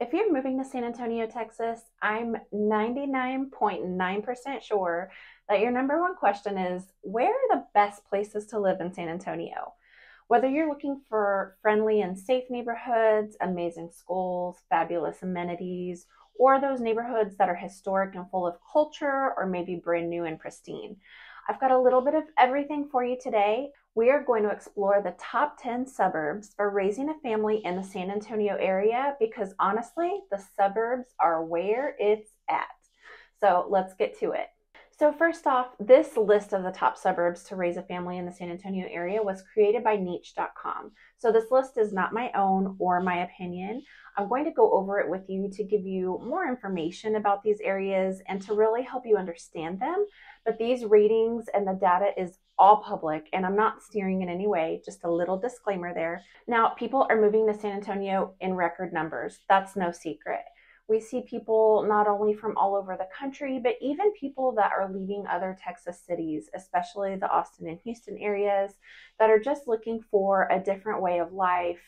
If you're moving to San Antonio, Texas, I'm 99.9% sure that your number one question is, where are the best places to live in San Antonio? Whether you're looking for friendly and safe neighborhoods, amazing schools, fabulous amenities, or those neighborhoods that are historic and full of culture, or maybe brand new and pristine, I've got a little bit of everything for you today. We are going to explore the top 10 suburbs for raising a family in the San Antonio area because honestly, the suburbs are where it's at. So let's get to it. So first off, this list of the top suburbs to raise a family in the San Antonio area was created by niche.com. So this list is not my own or my opinion. I'm going to go over it with you to give you more information about these areas and to really help you understand them. But these ratings and the data is all public, and I'm not steering in any way, just a little disclaimer there. Now, people are moving to San Antonio in record numbers. That's no secret. We see people not only from all over the country, but even people that are leaving other Texas cities, especially the Austin and Houston areas, that are just looking for a different way of life,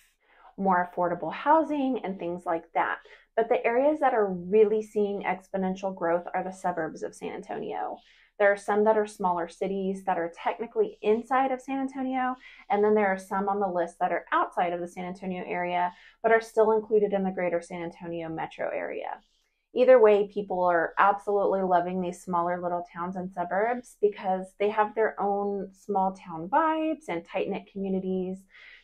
more affordable housing, and things like that. But the areas that are really seeing exponential growth are the suburbs of San Antonio. There are some that are smaller cities that are technically inside of San Antonio, and then there are some on the list that are outside of the San Antonio area, but are still included in the greater San Antonio metro area. Either way, people are absolutely loving these smaller little towns and suburbs because they have their own small town vibes and tight-knit communities.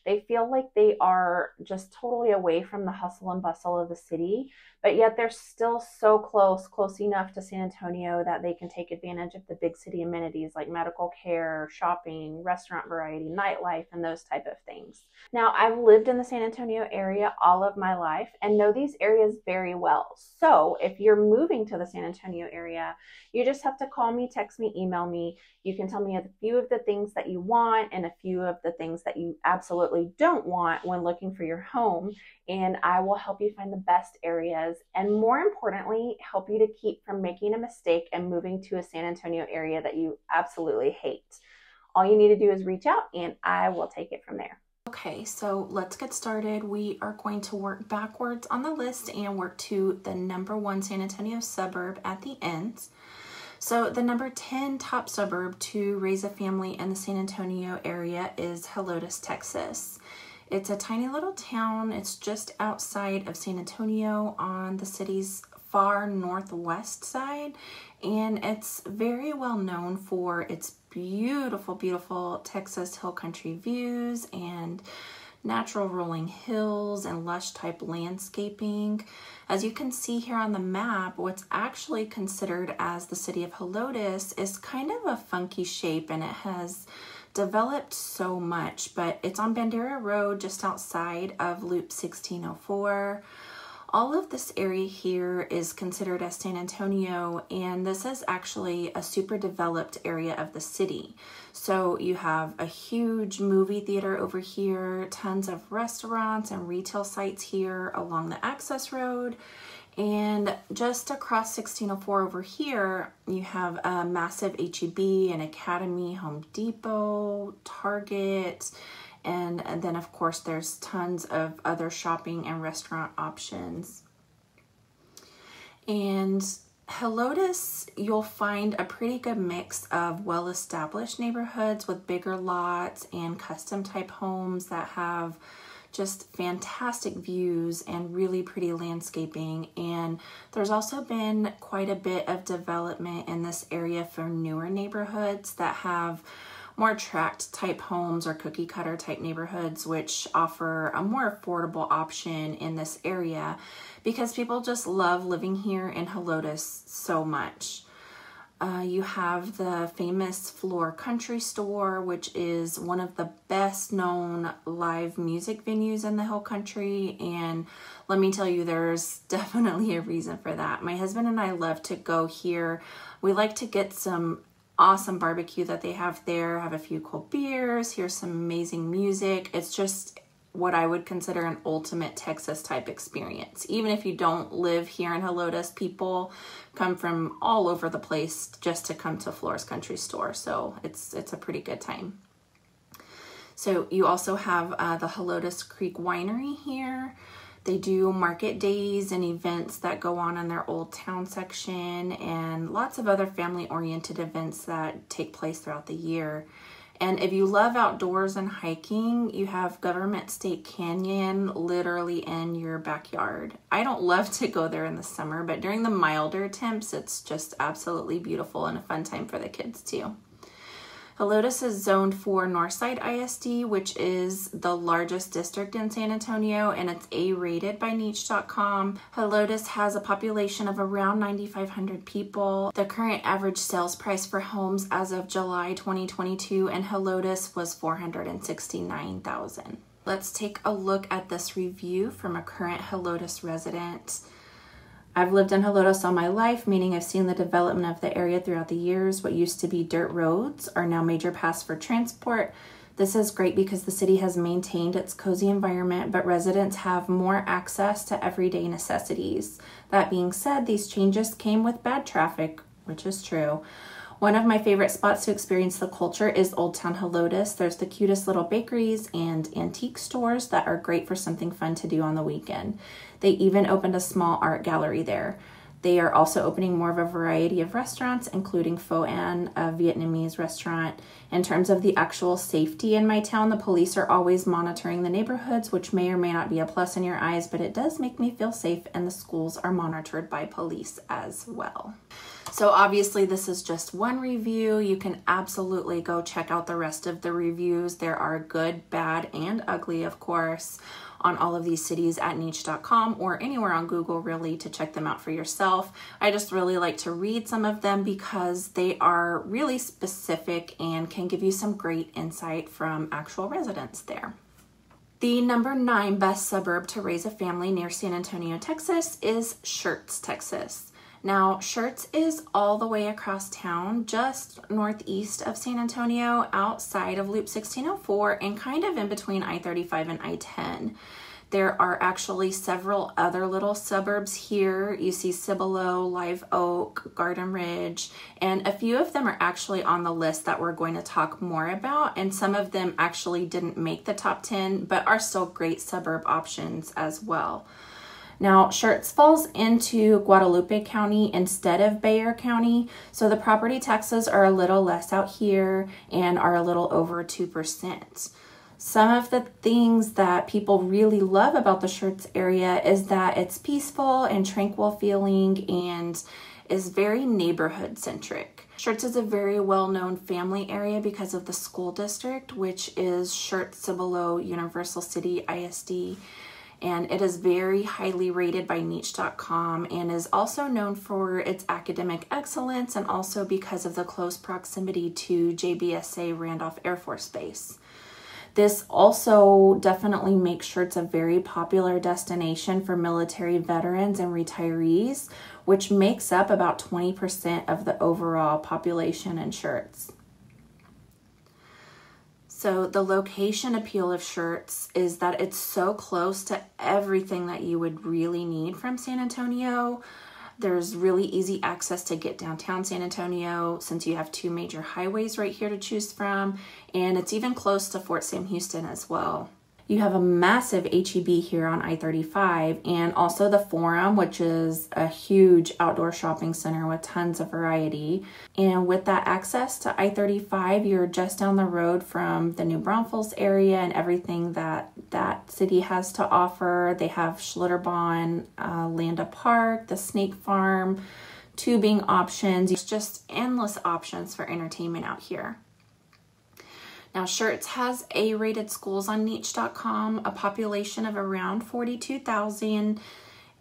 They feel like they are just totally away from the hustle and bustle of the city, but yet they're still so close enough to San Antonio that they can take advantage of the big city amenities like medical care, shopping, restaurant variety, nightlife, and those type of things. Now, I've lived in the San Antonio area all of my life and know these areas very well. So if you're moving to the San Antonio area, you just have to call me, text me, email me. You can tell me a few of the things that you want and a few of the things that you absolutely don't want when looking for your home, and I will help you find the best areas and, more importantly, help you to keep from making a mistake and moving to a San Antonio area that you absolutely hate. All you need to do is reach out and I will take it from there. Okay, so let's get started. We are going to work backwards on the list and work to the number one San Antonio suburb at the end. So the number 10 top suburb to raise a family in the San Antonio area is Helotes, Texas. It's a tiny little town. It's just outside of San Antonio on the city's far northwest side, and it's very well known for its beautiful Texas hill country views and natural rolling hills and lush type landscaping. As you can see here on the map, what's actually considered as the city of Helotes is kind of a funky shape, and it has developed so much, but it's on Bandera Road just outside of Loop 1604. All of this area here is considered as San Antonio, and this is actually a super developed area of the city. So you have a huge movie theater over here, tons of restaurants and retail sites here along the access road. And just across 1604 over here, you have a massive H-E-B, an Academy, Home Depot, Target, and then of course there's tons of other shopping and restaurant options. And Helotes, you'll find a pretty good mix of well-established neighborhoods with bigger lots and custom type homes that have just fantastic views and really pretty landscaping. And there's also been quite a bit of development in this area for newer neighborhoods that have more tract type homes or cookie cutter type neighborhoods, which offer a more affordable option in this area because people just love living here in Helotes so much. You have the famous Floor Country Store, which is one of the best known live music venues in the Hill Country. And let me tell you, there's definitely a reason for that. My husband and I love to go here. We like to get some awesome barbecue that they have there, have a few cold beers, hear some amazing music. It's just what I would consider an ultimate Texas type experience. Even if you don't live here in Helotes, people come from all over the place just to come to Floor's Country Store. So it's a pretty good time. So you also have the Helotes Creek Winery here. They do market days and events that go on in their Old Town section, and lots of other family-oriented events that take place throughout the year. And if you love outdoors and hiking, you have Government State Canyon literally in your backyard. I don't love to go there in the summer, but during the milder temps, it's just absolutely beautiful and a fun time for the kids too. Helotes is zoned for Northside ISD, which is the largest district in San Antonio, and it's A-rated by niche.com. Helotes has a population of around 9,500 people. The current average sales price for homes as of July 2022 in Helotes was $469,000. Let's take a look at this review from a current Helotes resident. I've lived in Helotes all my life, meaning I've seen the development of the area throughout the years. What used to be dirt roads are now major paths for transport. This is great because the city has maintained its cozy environment, but residents have more access to everyday necessities. That being said, these changes came with bad traffic, which is true. One of my favorite spots to experience the culture is Old Town Helotes. There's the cutest little bakeries and antique stores that are great for something fun to do on the weekend. They even opened a small art gallery there. They are also opening more of a variety of restaurants, including Pho An, a Vietnamese restaurant. In terms of the actual safety in my town, the police are always monitoring the neighborhoods, which may or may not be a plus in your eyes, but it does make me feel safe, and the schools are monitored by police as well. So obviously this is just one review. You can absolutely go check out the rest of the reviews. There are good, bad, and ugly, of course, on all of these cities at niche.com or anywhere on Google really to check them out for yourself. I just really like to read some of them because they are really specific and can give you some great insight from actual residents there. The number 9 best suburb to raise a family near San Antonio, Texas is Schertz, Texas. Now, Schertz is all the way across town, just northeast of San Antonio, outside of Loop 1604, and kind of in between I-35 and I-10. There are actually several other little suburbs here. You see Cibolo, Live Oak, Garden Ridge, and a few of them are actually on the list that we're going to talk more about, and some of them actually didn't make the top 10, but are still great suburb options as well. Now, Schertz falls into Guadalupe County instead of Bexar County, so the property taxes are a little less out here and are a little over 2%. Some of the things that people really love about the Schertz area is that it's peaceful and tranquil feeling and is very neighborhood centric. Schertz is a very well-known family area because of the school district, which is Schertz Cibolo Universal City ISD. And it is very highly rated by niche.com and is also known for its academic excellence and also because of the close proximity to JBSA Randolph Air Force Base. This also definitely makes Schertz a very popular destination for military veterans and retirees, which makes up about 20% of the overall population in Schertz. So the location appeal of Schertz is that it's so close to everything that you would really need from San Antonio. There's really easy access to get downtown San Antonio since you have 2 major highways right here to choose from, and it's even close to Fort Sam Houston as well. You have a massive H-E-B here on I-35 and also the Forum, which is a huge outdoor shopping center with tons of variety. And with that access to I-35, you're just down the road from the New Braunfels area and everything that that city has to offer. They have Schlitterbahn, Landa Park, the Snake Farm, tubing options. It's just endless options for entertainment out here. Now, Schertz has A-rated schools on niche.com, a population of around 42,000,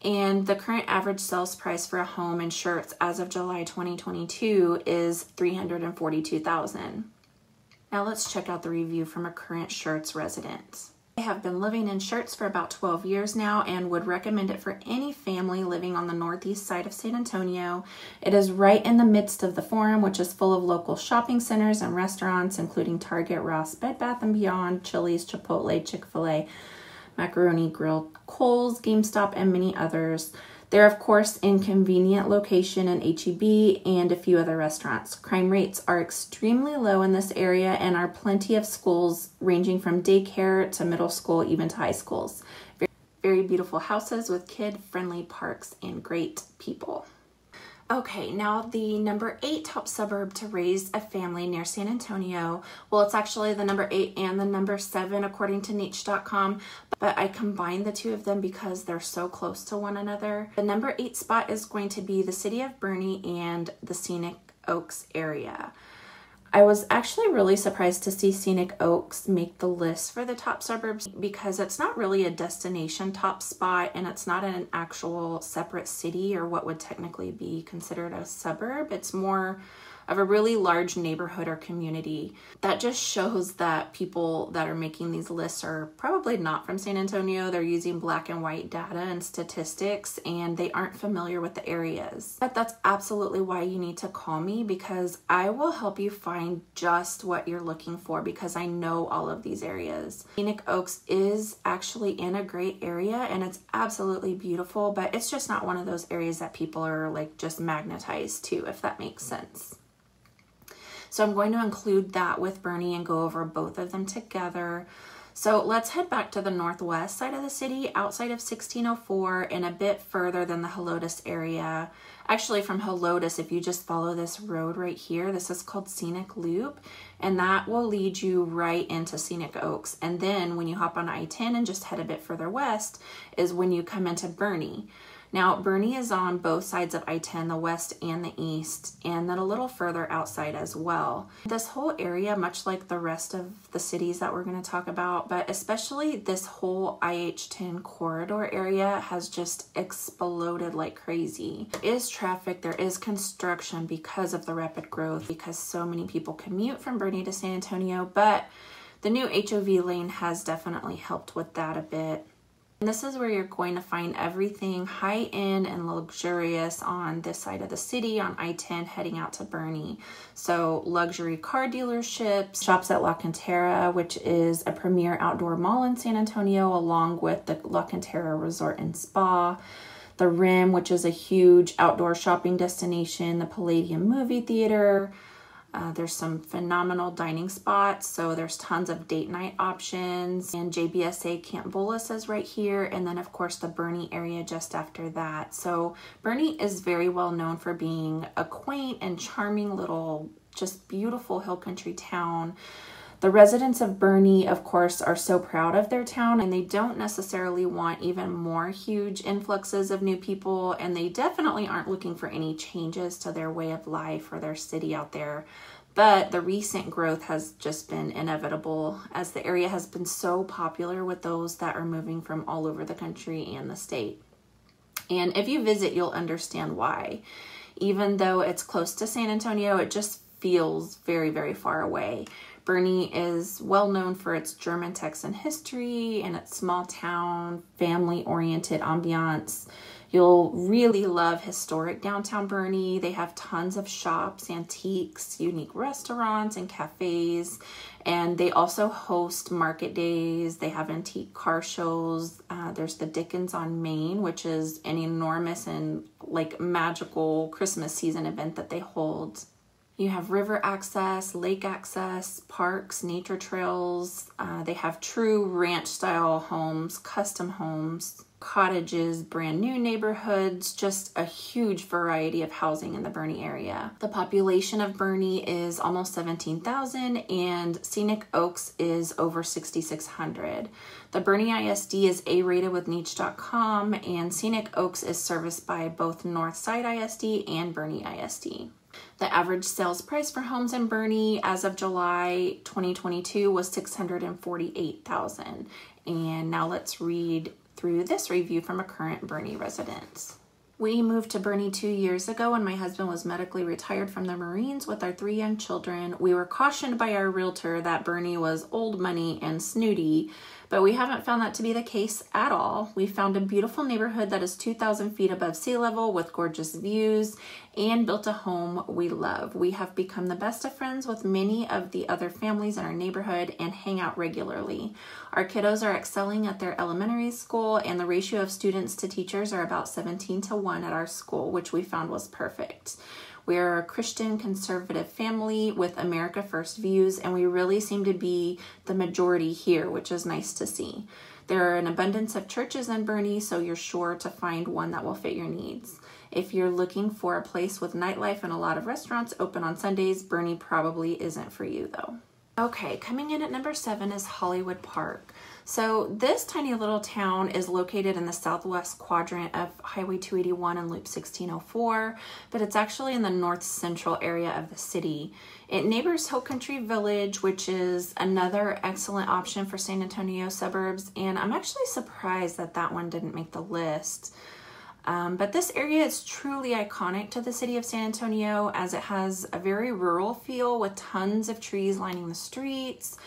and the current average sales price for a home in Schertz as of July 2022 is $342,000. Now let's check out the review from a current Schertz resident. I have been living in Schertz for about 12 years now and would recommend it for any family living on the northeast side of San Antonio. It is right in the midst of the Forum, which is full of local shopping centers and restaurants, including Target, Ross, Bed Bath & Beyond, Chili's, Chipotle, Chick-fil-A, Macaroni Grill, Kohl's, GameStop, and many others. They're, of course, in convenient location in H-E-B and a few other restaurants. Crime rates are extremely low in this area and are plenty of schools ranging from daycare to middle school, even to high schools. very beautiful houses with kid-friendly parks and great people. Okay, now the number 8 top suburb to raise a family near San Antonio. Well, it's actually the number 8 and the number 7 according to niche.com, but I combined the two of them because they're so close to one another. The number 8 spot is going to be the city of Boerne and the Scenic Oaks area. I was actually really surprised to see Scenic Oaks make the list for the top suburbs because it's not really a destination top spot and it's not an actual separate city or what would technically be considered a suburb. It's more of a really large neighborhood or community. That just shows that people that are making these lists are probably not from San Antonio. They're using black and white data and statistics and they aren't familiar with the areas. But that's absolutely why you need to call me, because I will help you find just what you're looking for because I know all of these areas. Scenic Oaks is actually in a great area and it's absolutely beautiful, but it's just not one of those areas that people are like just magnetized to, if that makes sense. So I'm going to include that with Boerne and go over both of them together. So let's head back to the northwest side of the city, outside of 1604 and a bit further than the Helotes area. Actually, from Helotes, if you just follow this road right here, this is called Scenic Loop, and that will lead you right into Scenic Oaks. And then when you hop on I-10 and just head a bit further west is when you come into Boerne. Now, Boerne is on both sides of I-10, the west and the east, and then a little further outside as well. This whole area, much like the rest of the cities that we're going to talk about, but especially this whole IH-10 corridor area has just exploded like crazy. There is traffic, there is construction because of the rapid growth, because so many people commute from Boerne to San Antonio, but the new HOV lane has definitely helped with that a bit. And this is where you're going to find everything high-end and luxurious on this side of the city on I-10 heading out to Boerne. So luxury car dealerships, shops at La Cantera, which is a premier outdoor mall in San Antonio, along with the La Cantera Resort and Spa. The Rim, which is a huge outdoor shopping destination, the Palladium movie theater. There's some phenomenal dining spots, so there's tons of date night options, and JBSA Camp Bullis is right here, and then of course the Boerne area just after that. So Boerne is very well known for being a quaint and charming little, just beautiful hill country town. The residents of Boerne, of course, are so proud of their town, and they don't necessarily want even more huge influxes of new people, and they definitely aren't looking for any changes to their way of life or their city out there. But the recent growth has just been inevitable, as the area has been so popular with those that are moving from all over the country and the state. And if you visit, you'll understand why. Even though it's close to San Antonio, it just feels very, very far away. Boerne is well known for its German Texan history and its small town, family-oriented ambiance. You'll really love historic downtown Boerne. They have tons of shops, antiques, unique restaurants, and cafes. And they also host market days. They have antique car shows. There's the Dickens on Main, which is an enormous and like magical Christmas season event that they hold. You have river access, lake access, parks, nature trails. They have true ranch style homes, custom homes, cottages, brand new neighborhoods, just a huge variety of housing in the Boerne area. The population of Boerne is almost 17,000 and Scenic Oaks is over 6,600. The Boerne ISD is A-rated with niche.com, and Scenic Oaks is serviced by both Northside ISD and Boerne ISD. The average sales price for homes in Boerne as of July 2022 was $648,000. And now let's read through this review from a current Boerne resident. We moved to Boerne 2 years ago when my husband was medically retired from the Marines with our 3 young children. We were cautioned by our realtor that Boerne was old money and snooty, but we haven't found that to be the case at all. We found a beautiful neighborhood that is 2,000 feet above sea level with gorgeous views and built a home we love. We have become the best of friends with many of the other families in our neighborhood and hang out regularly. Our kiddos are excelling at their elementary school, and the ratio of students to teachers are about 17-1 at our school, which we found was perfect. We are a Christian conservative family with America First views, and we really seem to be the majority here, which is nice to see. There are an abundance of churches in Boerne, so you're sure to find one that will fit your needs. If you're looking for a place with nightlife and a lot of restaurants open on Sundays, Boerne probably isn't for you though. Okay, coming in at number 7 is Hollywood Park. So this tiny little town is located in the southwest quadrant of Highway 281 and Loop 1604, but it's actually in the north central area of the city. It neighbors Hill Country Village, which is another excellent option for San Antonio suburbs, and I'm actually surprised that that one didn't make the list. But this area is truly iconic to the city of San Antonio, as it has a very rural feel with tons of trees lining the streets,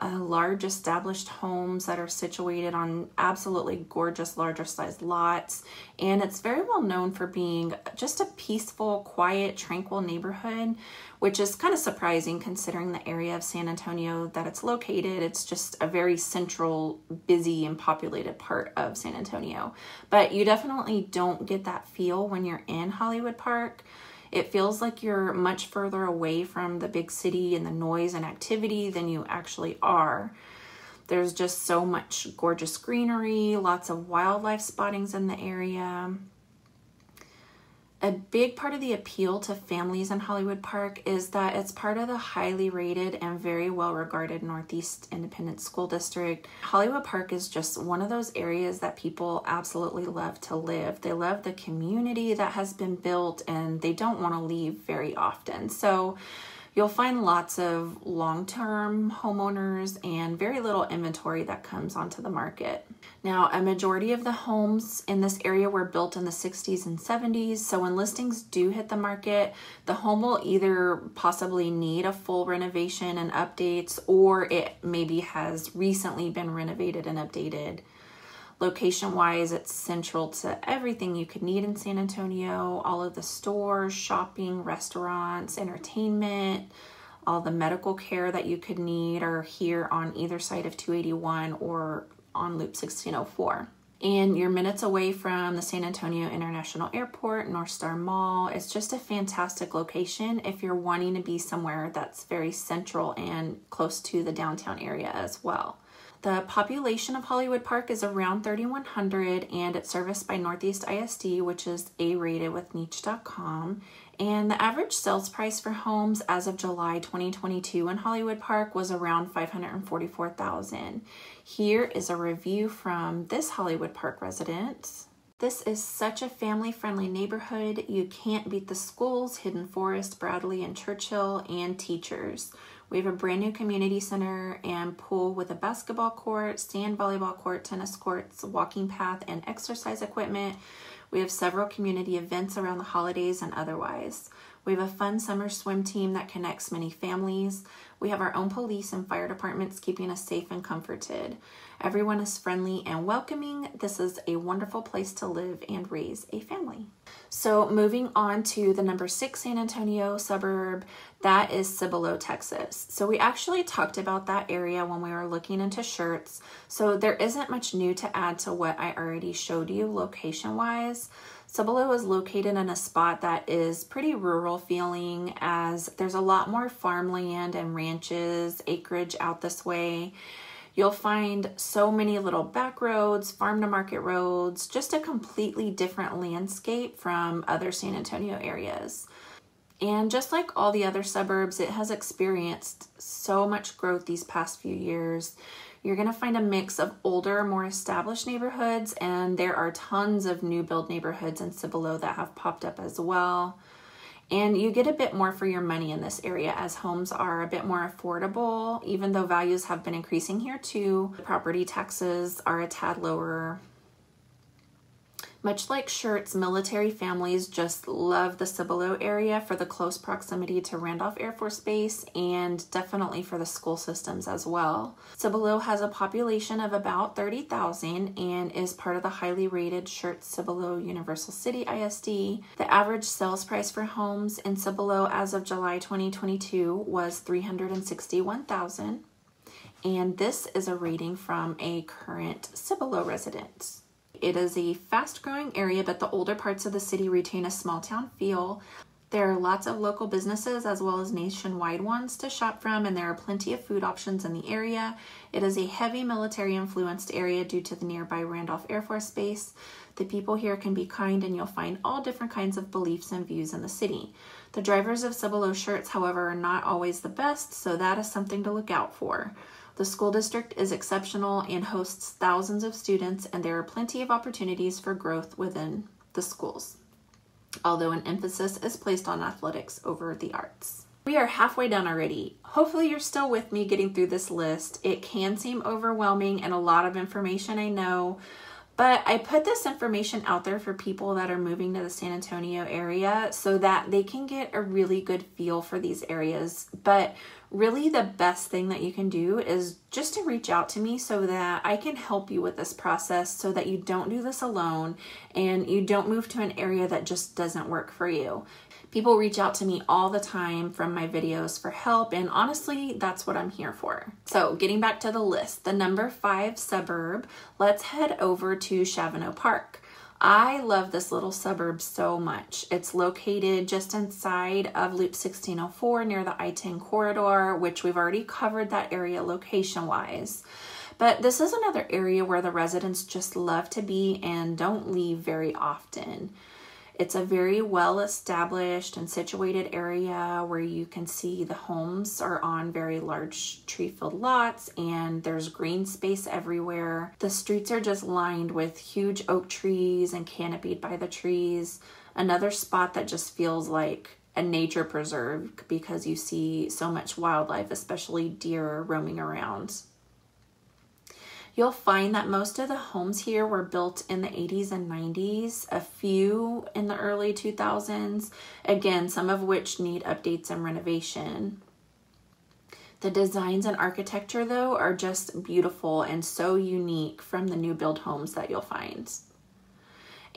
large established homes that are situated on absolutely gorgeous larger sized lots, and it's very well known for being just a peaceful, quiet, tranquil neighborhood, which is kind of surprising considering the area of San Antonio that it's located. It's just a very central, busy, and populated part of San Antonio. But you definitely don't get that feel when you're in Hollywood Park. It feels like you're much further away from the big city and the noise and activity than you actually are. There's just so much gorgeous greenery, lots of wildlife spottings in the area. A big part of the appeal to families in Hollywood Park is that it's part of the highly rated and very well regarded Northeast Independent School District. Hollywood Park is just one of those areas that people absolutely love to live. They love the community that has been built and they don't want to leave very often. So you'll find lots of long-term homeowners and very little inventory that comes onto the market. Now, a majority of the homes in this area were built in the 60s and 70s, so when listings do hit the market, the home will either possibly need a full renovation and updates, or it maybe has recently been renovated and updated. Location-wise, it's central to everything you could need in San Antonio, all of the stores, shopping, restaurants, entertainment, all the medical care that you could need are here on either side of 281 or on Loop 1604. And you're minutes away from the San Antonio International Airport, North Star Mall. It's just a fantastic location if you're wanting to be somewhere that's very central and close to the downtown area as well. The population of Hollywood Park is around 3,100 and it's serviced by Northeast ISD, which is A-rated with niche.com. And the average sales price for homes as of July 2022 in Hollywood Park was around $544,000. Here is a review from this Hollywood Park resident. This is such a family-friendly neighborhood. You can't beat the schools, Hidden Forest, Bradley, and Churchill, and teachers. We have a brand new community center and pool with a basketball court, sand volleyball court, tennis courts, walking path, and exercise equipment. We have several community events around the holidays and otherwise. We have a fun summer swim team that connects many families. We have our own police and fire departments keeping us safe and comforted. Everyone is friendly and welcoming. This is a wonderful place to live and raise a family. So moving on to the number 6 San Antonio suburb, that is Cibolo, Texas. So we actually talked about that area when we were looking into Schertz. So there isn't much new to add to what I already showed you location-wise. Cibolo is located in a spot that is pretty rural feeling, as there's a lot more farmland and ranches, acreage out this way. You'll find so many little back roads, farm to market roads, just a completely different landscape from other San Antonio areas. And just like all the other suburbs, it has experienced so much growth these past few years. You're going to find a mix of older, more established neighborhoods, and there are tons of new build neighborhoods in Cibolo that have popped up as well. And you get a bit more for your money in this area, as homes are a bit more affordable, even though values have been increasing here too. Property taxes are a tad lower. Much like Schertz, military families just love the Cibolo area for the close proximity to Randolph Air Force Base and definitely for the school systems as well. Cibolo has a population of about 30,000 and is part of the highly rated Schertz Cibolo Universal City ISD. The average sales price for homes in Cibolo as of July 2022 was $361,000, and this is a rating from a current Cibolo resident. It is a fast-growing area, but the older parts of the city retain a small-town feel. There are lots of local businesses as well as nationwide ones to shop from, and there are plenty of food options in the area. It is a heavy military influenced area due to the nearby Randolph Air Force Base. The people here can be kind, and you'll find all different kinds of beliefs and views in the city. The drivers of Cibolo Schertz, however, are not always the best, so that is something to look out for. The school district is exceptional and hosts thousands of students, and there are plenty of opportunities for growth within the schools, although an emphasis is placed on athletics over the arts. We are halfway done already. Hopefully you're still with me getting through this list. It can seem overwhelming and a lot of information, I know, but I put this information out there for people that are moving to the San Antonio area so that they can get a really good feel for these areas. But really the best thing that you can do is just to reach out to me so that I can help you with this process so that you don't do this alone and you don't move to an area that just doesn't work for you. People reach out to me all the time from my videos for help, and honestly, that's what I'm here for. So getting back to the list, the number 5 suburb, let's head over to Shavano Park. I love this little suburb so much. It's located just inside of Loop 1604 near the I-10 corridor, which we've already covered that area location-wise. But this is another area where the residents just love to be and don't leave very often. It's a very well-established and situated area where you can see the homes are on very large tree-filled lots and there's green space everywhere. The streets are just lined with huge oak trees and canopied by the trees. Another spot that just feels like a nature preserve because you see so much wildlife, especially deer roaming around. You'll find that most of the homes here were built in the 80s and 90s, a few in the early 2000s, again, some of which need updates and renovation. The designs and architecture, though, are just beautiful and so unique from the new build homes that you'll find.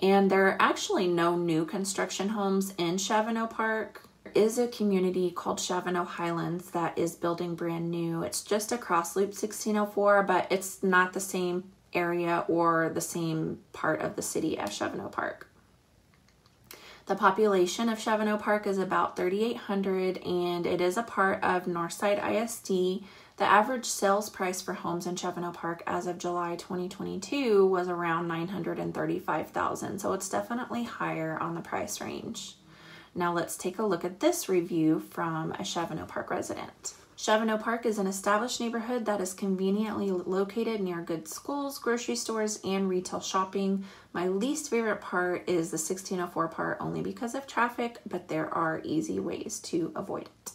And there are actually no new construction homes in Shavano Park. There is a community called Shavano Highlands that is building brand new. It's just across Loop 1604, but it's not the same area or the same part of the city as Shavano Park. The population of Shavano Park is about 3,800 and it is a part of Northside ISD. The average sales price for homes in Shavano Park as of July 2022 was around $935,000, so it's definitely higher on the price range. Now let's take a look at this review from a Shavano Park resident. Shavano Park is an established neighborhood that is conveniently located near good schools, grocery stores, and retail shopping. My least favorite part is the 1604 part only because of traffic, but there are easy ways to avoid it.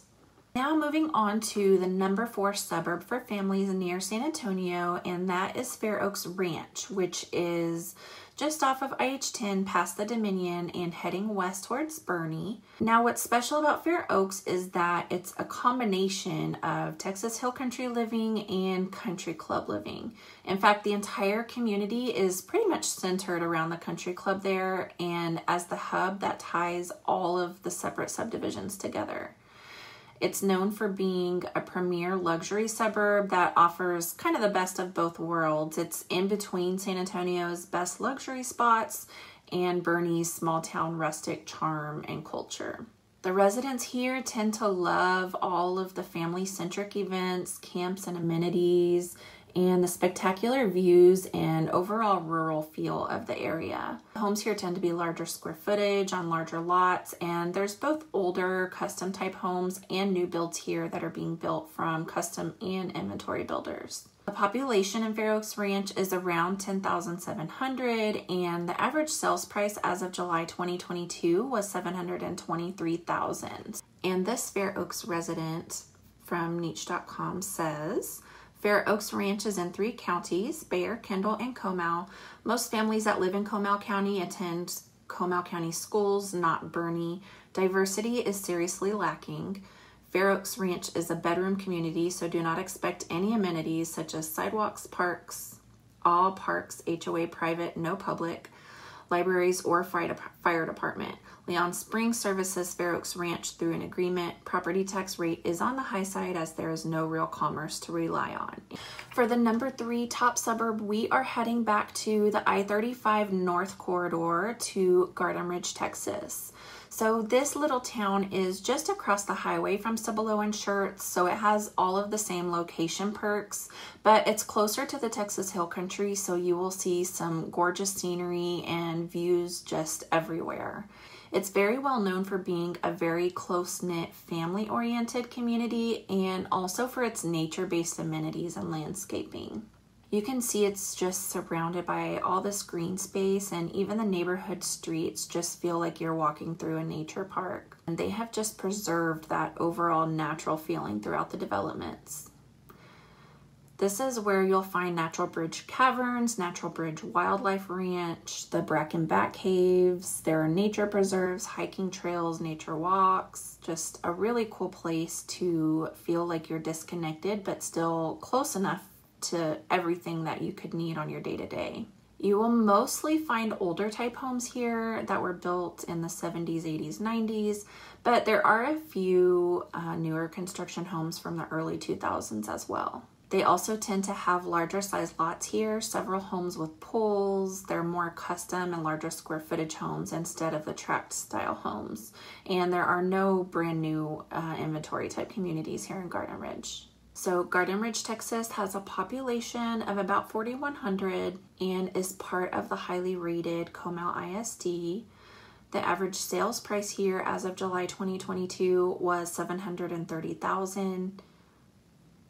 Now moving on to the number 4 suburb for families near San Antonio, and that is Fair Oaks Ranch, which is just off of IH-10 past the Dominion and heading west towards Boerne. Now what's special about Fair Oaks is that it's a combination of Texas Hill Country living and country club living. In fact, the entire community is pretty much centered around the country club there and as the hub that ties all of the separate subdivisions together. It's known for being a premier luxury suburb that offers kind of the best of both worlds. It's in between San Antonio's best luxury spots and Boerne's small town rustic charm and culture. The residents here tend to love all of the family-centric events, camps and amenities, and the spectacular views and overall rural feel of the area. The homes here tend to be larger square footage on larger lots, and there's both older custom type homes and new builds here that are being built from custom and inventory builders. The population in Fair Oaks Ranch is around 10,700, and the average sales price as of July 2022 was $723,000. And this Fair Oaks resident from niche.com says, Fair Oaks Ranch is in 3 counties, Bexar, Kendall, and Comal. Most families that live in Comal County attend Comal County schools, not Boerne. Diversity is seriously lacking. Fair Oaks Ranch is a bedroom community, so do not expect any amenities such as sidewalks, parks, all parks, HOA private, no public, libraries, or fire department. Leon Springs services Fair Oaks Ranch through an agreement. Property tax rate is on the high side as there is no real commerce to rely on. For the number 3 top suburb, we are heading back to the I-35 North Corridor to Garden Ridge, Texas. So this little town is just across the highway from Cibolo and Schertz, so it has all of the same location perks, but it's closer to the Texas Hill Country, so you will see some gorgeous scenery and views just everywhere. It's very well known for being a very close-knit, family-oriented community and also for its nature-based amenities and landscaping. You can see it's just surrounded by all this green space, and even the neighborhood streets just feel like you're walking through a nature park. And they have just preserved that overall natural feeling throughout the developments. This is where you'll find Natural Bridge Caverns, Natural Bridge Wildlife Ranch, the Bracken Bat Caves. There are nature preserves, hiking trails, nature walks. Just a really cool place to feel like you're disconnected but still close enough to everything that you could need on your day-to-day. You will mostly find older type homes here that were built in the 70s, 80s, 90s, but there are a few newer construction homes from the early 2000s as well. They also tend to have larger size lots here, several homes with pools. They're more custom and larger square footage homes instead of the tract style homes. And there are no brand new inventory type communities here in Garden Ridge. So Garden Ridge, Texas has a population of about 4,100 and is part of the highly rated Comal ISD. The average sales price here as of July 2022 was $730,000.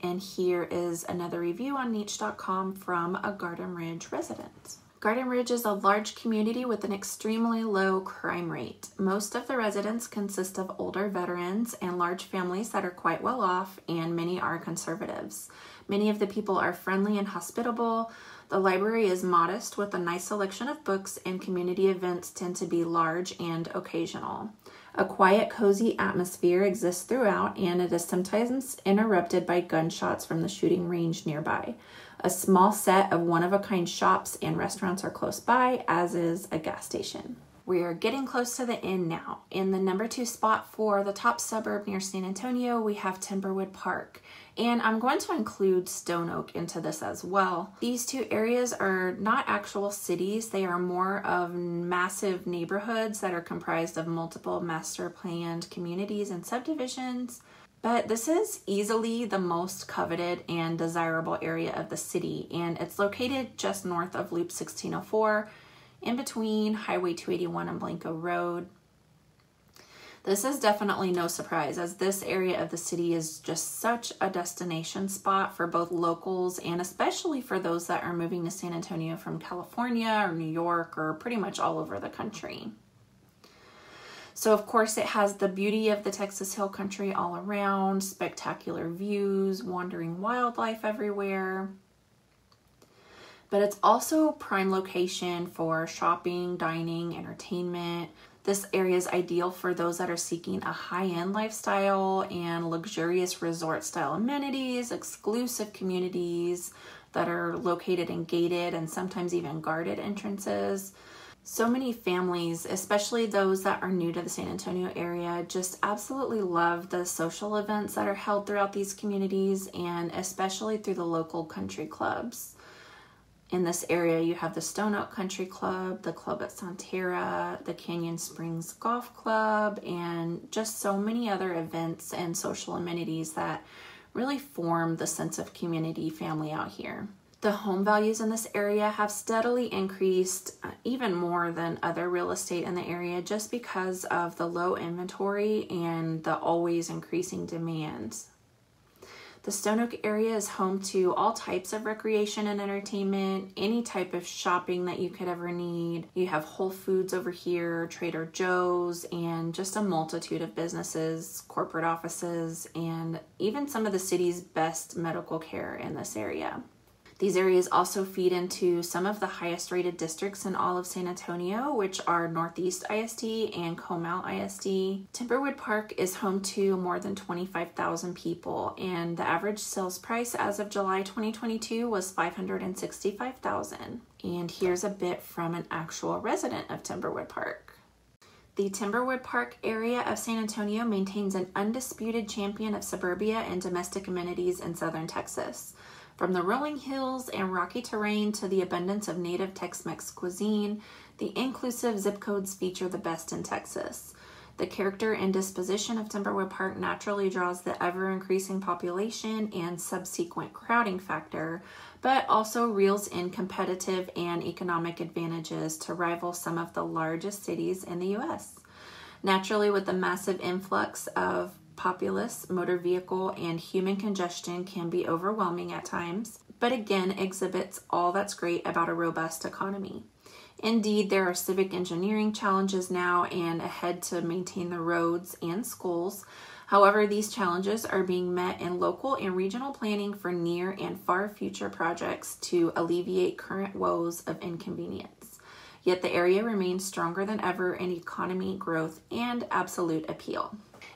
And here is another review on niche.com from a Garden Ridge resident. Garden Ridge is a large community with an extremely low crime rate. Most of the residents consist of older veterans and large families that are quite well off, and many are conservatives. Many of the people are friendly and hospitable. The library is modest with a nice selection of books, and community events tend to be large and occasional. A quiet, cozy atmosphere exists throughout, and it is sometimes interrupted by gunshots from the shooting range nearby. A small set of one-of-a-kind shops and restaurants are close by, as is a gas station. We are getting close to the end now. In the number 2 spot for the top suburb near San Antonio, we have Timberwood Park. And I'm going to include Stone Oak into this as well. These two areas are not actual cities. They are more of massive neighborhoods that are comprised of multiple master planned communities and subdivisions. But this is easily the most coveted and desirable area of the city, and it's located just north of Loop 1604, in between Highway 281 and Blanco Road. This is definitely no surprise, as this area of the city is just such a destination spot for both locals and especially for those that are moving to San Antonio from California or New York or pretty much all over the country. So of course it has the beauty of the Texas Hill Country all around, spectacular views, wandering wildlife everywhere. But it's also a prime location for shopping, dining, entertainment. This area is ideal for those that are seeking a high-end lifestyle and luxurious resort-style amenities, exclusive communities that are located in gated and sometimes even guarded entrances. So many families, especially those that are new to the San Antonio area, just absolutely love the social events that are held throughout these communities, and especially through the local country clubs. In this area, you have the Stone Oak Country Club, the Club at Sonterra, the Canyon Springs Golf Club, and just so many other events and social amenities that really form the sense of community family out here. The home values in this area have steadily increased even more than other real estate in the area just because of the low inventory and the always increasing demand. The Stone Oak area is home to all types of recreation and entertainment, any type of shopping that you could ever need. You have Whole Foods over here, Trader Joe's, and just a multitude of businesses, corporate offices, and even some of the city's best medical care in this area. These areas also feed into some of the highest rated districts in all of San Antonio, which are Northeast ISD and Comal ISD. Timberwood Park is home to more than 25,000 people, and the average sales price as of July 2022 was $565,000. And here's a bit from an actual resident of Timberwood Park. The Timberwood Park area of San Antonio maintains an undisputed champion of suburbia and domestic amenities in southern Texas. From the rolling hills and rocky terrain to the abundance of native Tex-Mex cuisine, the inclusive zip codes feature the best in Texas. The character and disposition of Timberwood Park naturally draws the ever-increasing population and subsequent crowding factor, but also reels in competitive and economic advantages to rival some of the largest cities in the U.S. Naturally, with the massive influx of populace, motor vehicle, and human congestion can be overwhelming at times, but again exhibits all that's great about a robust economy. Indeed, there are civic engineering challenges now and ahead to maintain the roads and schools. However, these challenges are being met in local and regional planning for near and far future projects to alleviate current woes of inconvenience. Yet the area remains stronger than ever in economy, growth, and absolute appeal.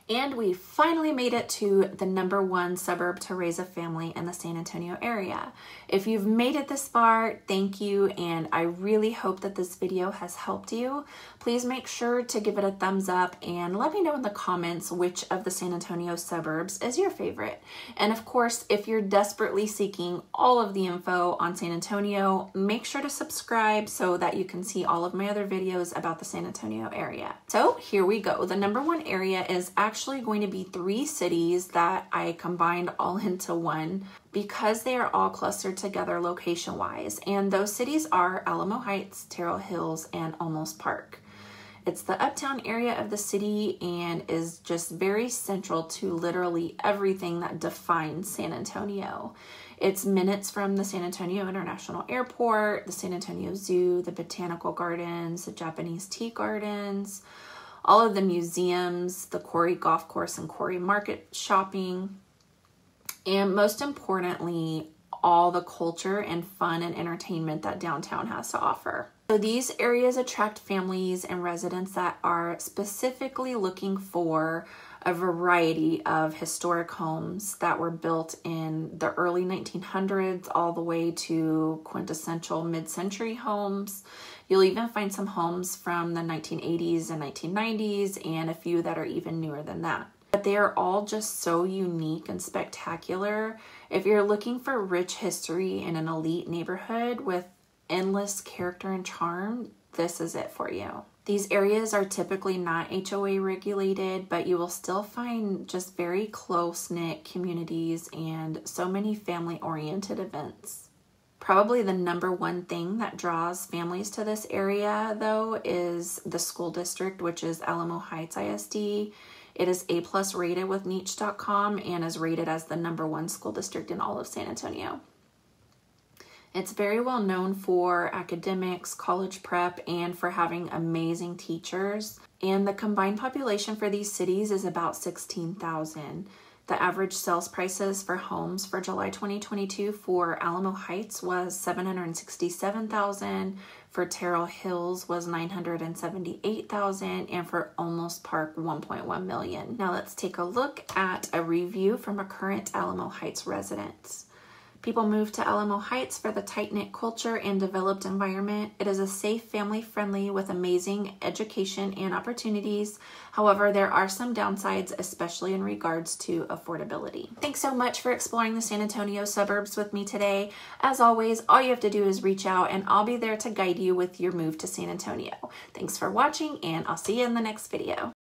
And we finally made it to the #1 suburb to raise a family in the San Antonio area. If you've made it this far, thank you, and I really hope that this video has helped you. Please make sure to give it a thumbs up and let me know in the comments which of the San Antonio suburbs is your favorite. And of course, if you're desperately seeking all of the info on San Antonio, make sure to subscribe so that you can see all of my other videos about the San Antonio area. So here we go. The #1 area is actually going to be 3 cities that I combined all into one because they are all clustered together location wise, and those cities are Alamo Heights, Terrell Hills, and Olmos Park. It's the uptown area of the city and is just very central to literally everything that defines San Antonio. It's minutes from the San Antonio International Airport, the San Antonio Zoo, the Botanical Gardens, the Japanese Tea Gardens, all of the museums, the Quarry Golf Course and Quarry Market shopping, and most importantly, all the culture and fun and entertainment that downtown has to offer. So these areas attract families and residents that are specifically looking for a variety of historic homes that were built in the early 1900s all the way to quintessential mid-century homes. You'll even find some homes from the 1980s and 1990s and a few that are even newer than that. But they are all just so unique and spectacular. If you're looking for rich history in an elite neighborhood with endless character and charm, this is it for you. These areas are typically not HOA regulated, but you will still find just very close-knit communities and so many family-oriented events. Probably the #1 thing that draws families to this area, though, is the school district, which is Alamo Heights ISD. It is A+ rated with Niche.com and is rated as the #1 school district in all of San Antonio. It's very well known for academics, college prep, and for having amazing teachers. And the combined population for these cities is about 16,000. The average sales prices for homes for July 2022 for Alamo Heights was $767,000, for Terrell Hills was $978,000, and for Olmos Park $1.1 million. Now let's take a look at a review from a current Alamo Heights resident. People move to Alamo Heights for the tight-knit culture and developed environment. It is a safe, family-friendly with amazing education and opportunities. However, there are some downsides, especially in regards to affordability. Thanks so much for exploring the San Antonio suburbs with me today. As always, all you have to do is reach out and I'll be there to guide you with your move to San Antonio. Thanks for watching, and I'll see you in the next video.